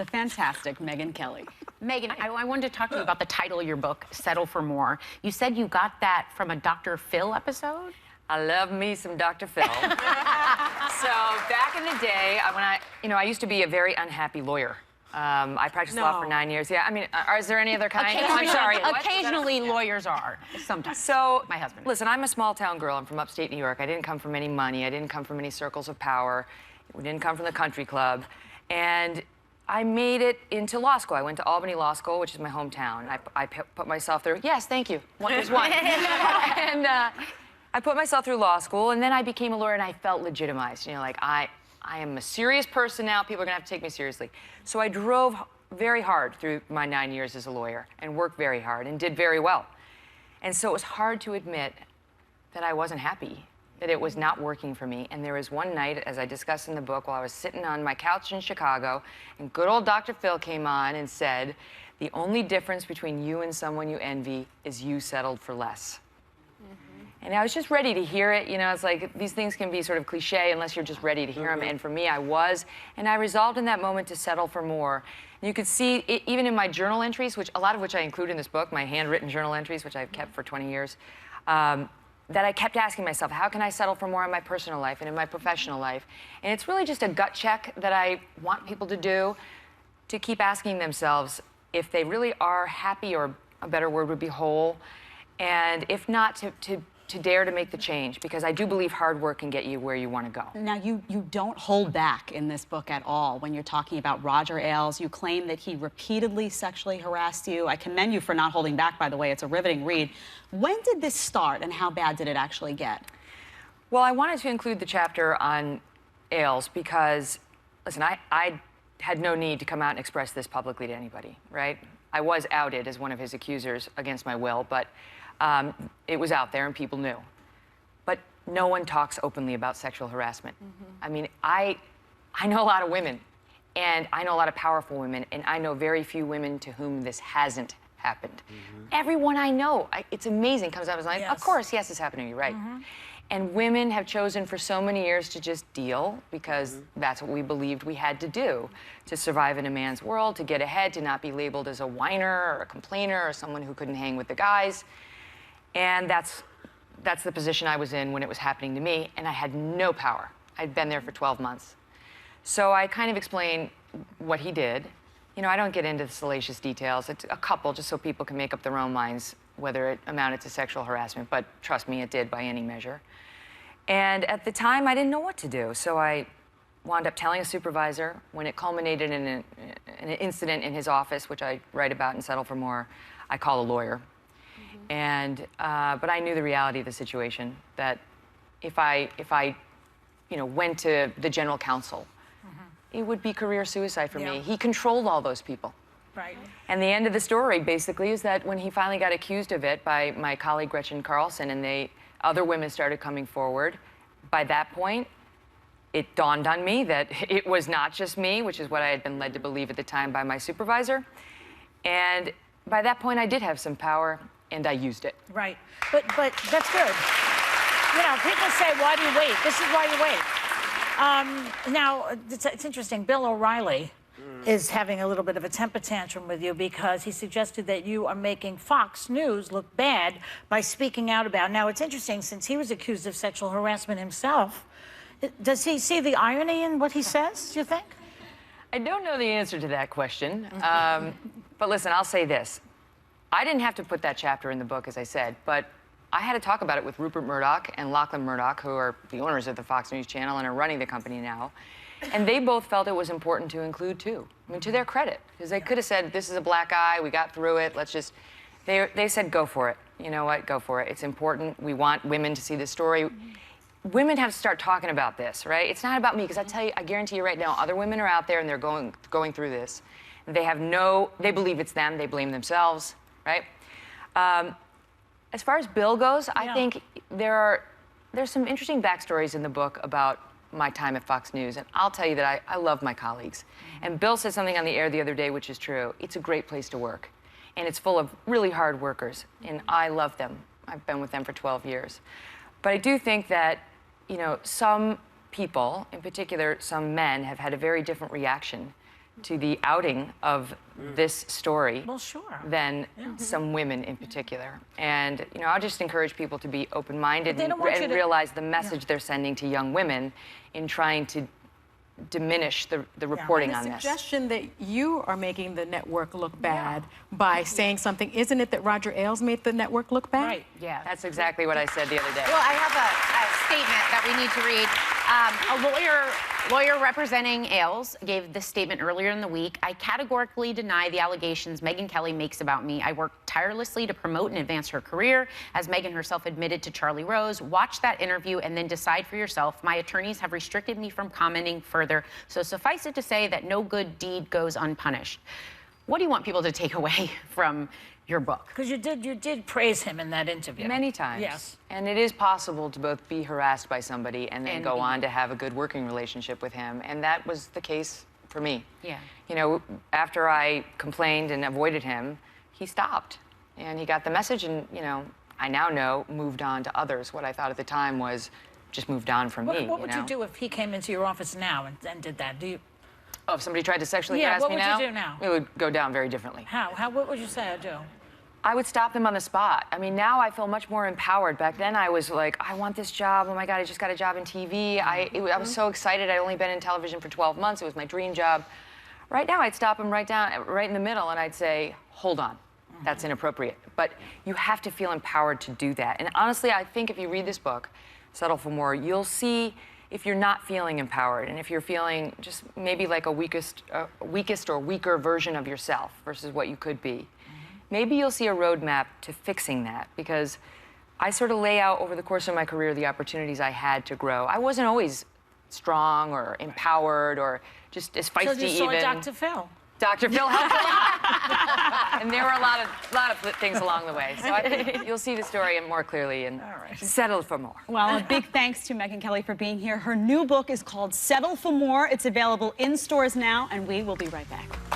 the fantastic Megyn Kelly. Megyn, I wanted to talk to you about the title of your book, Settle for More. You said you got that from a Dr. Phil episode? I love me some Dr. Phil. So back in the day, I used to be a very unhappy lawyer. I practiced law for 9 years. Yeah, I mean, is there any other kind? I'm sorry. Occasionally lawyers are, sometimes. So, my husband. Listen, I'm a small town girl. I'm from upstate New York. I didn't come from any money. I didn't come from any circles of power. We didn't come from the country club. And I made it into law school. I went to Albany Law School, which is my hometown. I put myself through. Yes, thank you. There's one. And I put myself through law school, and then I became a lawyer, and I felt legitimized. You know, like I am a serious person now. People are gonna have to take me seriously. So I drove very hard through my 9 years as a lawyer and worked very hard and did very well. And so it was hard to admit that I wasn't happy, that it was not working for me. And there was one night, as I discussed in the book, while I was sitting on my couch in Chicago, and good old Dr. Phil came on and said, the only difference between you and someone you envy is you settled for less. And I was just ready to hear it. You know, it's like these things can be sort of cliche unless you're just ready to hear them. And for me, I was. And I resolved in that moment to settle for more. And you could see, even in my journal entries, which a lot of which I include in this book, my handwritten journal entries, which I've kept for 20 years, that I kept asking myself, how can I settle for more in my personal life and in my professional life? And it's really just a gut check that I want people to do, to keep asking themselves if they really are happy, or a better word would be whole. And if not, to dare to make the change, because I do believe hard work can get you where you want to go. Now, you don't hold back in this book at all when you're talking about Roger Ailes. You claim that he repeatedly sexually harassed you. I commend you for not holding back, by the way. It's a riveting read. When did this start, and how bad did it actually get? Well, I wanted to include the chapter on Ailes because, listen, I had no need to come out and express this publicly to anybody, right? I was outed as one of his accusers against my will, but it was out there and people knew. But no one talks openly about sexual harassment. I mean, I know a lot of women, and I know a lot of powerful women, and I know very few women to whom this hasn't happened. Everyone I know, it's amazing, comes up and is like, of course, yes, it's happened to you, right? And women have chosen for so many years to just deal, because that's what we believed we had to do to survive in a man's world, to get ahead, to not be labeled as a whiner or a complainer or someone who couldn't hang with the guys. And that's the position I was in when it was happening to me, and I had no power. I'd been there for 12 months. So I kind of explained what he did. You know, I don't get into the salacious details. It's a couple, just so people can make up their own minds whether it amounted to sexual harassment, but trust me, it did by any measure. And at the time, I didn't know what to do, so I wound up telling a supervisor. When it culminated in an incident in his office, which I write about and Settle for More, I called a lawyer. And, but I knew the reality of the situation, that if I went to the general counsel, it would be career suicide for me. He controlled all those people. Right. And the end of the story, basically, is that when he finally got accused of it by my colleague Gretchen Carlson, and other women started coming forward, by that point, it dawned on me that it was not just me, which is what I had been led to believe at the time by my supervisor. And by that point, I did have some power, and I used it. Right. But that's good. You know, people say, why do you wait? This is why you wait. Now, it's interesting. Bill O'Reilly is having a little bit of a temper tantrum with you because he suggested that you are making Fox News look bad by speaking out about it. Now, it's interesting, since he was accused of sexual harassment himself, does he see the irony in what he says, do you think? I don't know the answer to that question. But listen, I'll say this. I didn't have to put that chapter in the book, as I said, but I had to talk about it with Rupert Murdoch and Lachlan Murdoch, who are the owners of the Fox News channel and are running the company now. And they both felt it was important to include, too. I mean, to their credit, because they could have said, this is a black eye, we got through it, let's just... They said, go for it. You know what, go for it. It's important. We want women to see this story. Women have to start talking about this, right? It's not about me, because I tell you, I guarantee you right now, other women are out there and they're going through this. They believe it's them, they blame themselves, right? As far as Bill goes, I think there's some interesting backstories in the book about my time at Fox News, and I'll tell you that I love my colleagues. And Bill said something on the air the other day, which is true. It's a great place to work, and it's full of really hard workers, and I love them. I've been with them for 12 years. But I do think that, you know, some people, in particular some men, have had a very different reaction to the outing of this story Well, sure. than some women in particular. And, you know, I'll just encourage people to be open-minded They and, don't want you to- realize the message they're sending to young women in trying to diminish the reporting The on this. suggestion that you are making the network look bad by saying something, isn't it that Roger Ailes made the network look bad? Right. Yeah. That's exactly what I said the other day. Well, I have a statement that we need to read. A lawyer representing Ailes gave this statement earlier in the week. I categorically deny the allegations Megyn Kelly makes about me. I worked tirelessly to promote and advance her career. As Megyn herself admitted to Charlie Rose, watch that interview and then decide for yourself. My attorneys have restricted me from commenting further. So suffice it to say that no good deed goes unpunished. What do you want people to take away from your book? Because you did praise him in that interview. Many times. Yes. And it is possible to both be harassed by somebody and then And go be- on to have a good working relationship with him. And that was the case for me. Yeah. You know, after I complained and avoided him, he stopped. And he got the message and, you know, I now know, moved on to others. What I thought at the time was just moved on from me. What would know? you do if he came into your office now and did that? Do you? Oh, if somebody tried to sexually Yeah, harass what me would you now? do now? It would go down very differently. How? What would you say I do? I would stop them on the spot. I mean, now I feel much more empowered. Back then, I was like, I want this job. Oh my God, I just got a job in TV. I was so excited. I'd only been in television for 12 months. It was my dream job. Right now, I'd stop them right in the middle, and I'd say, hold on. That's inappropriate. But you have to feel empowered to do that. And honestly, I think if you read this book, Settle for More, you'll see if you're not feeling empowered and if you're feeling just maybe like a weakest or weaker version of yourself versus what you could be. Maybe you'll see a roadmap to fixing that, because I sort of lay out over the course of my career the opportunities I had to grow. I wasn't always strong or empowered or just as feisty So you saw even. Dr. Phil. Dr. Phil helped a lot. And there were a lot of things along the way. So I think you'll see the story more clearly and settle for more. Well, a big thanks to Megyn Kelly for being here. Her new book is called Settle for More. It's available in stores now, and we will be right back.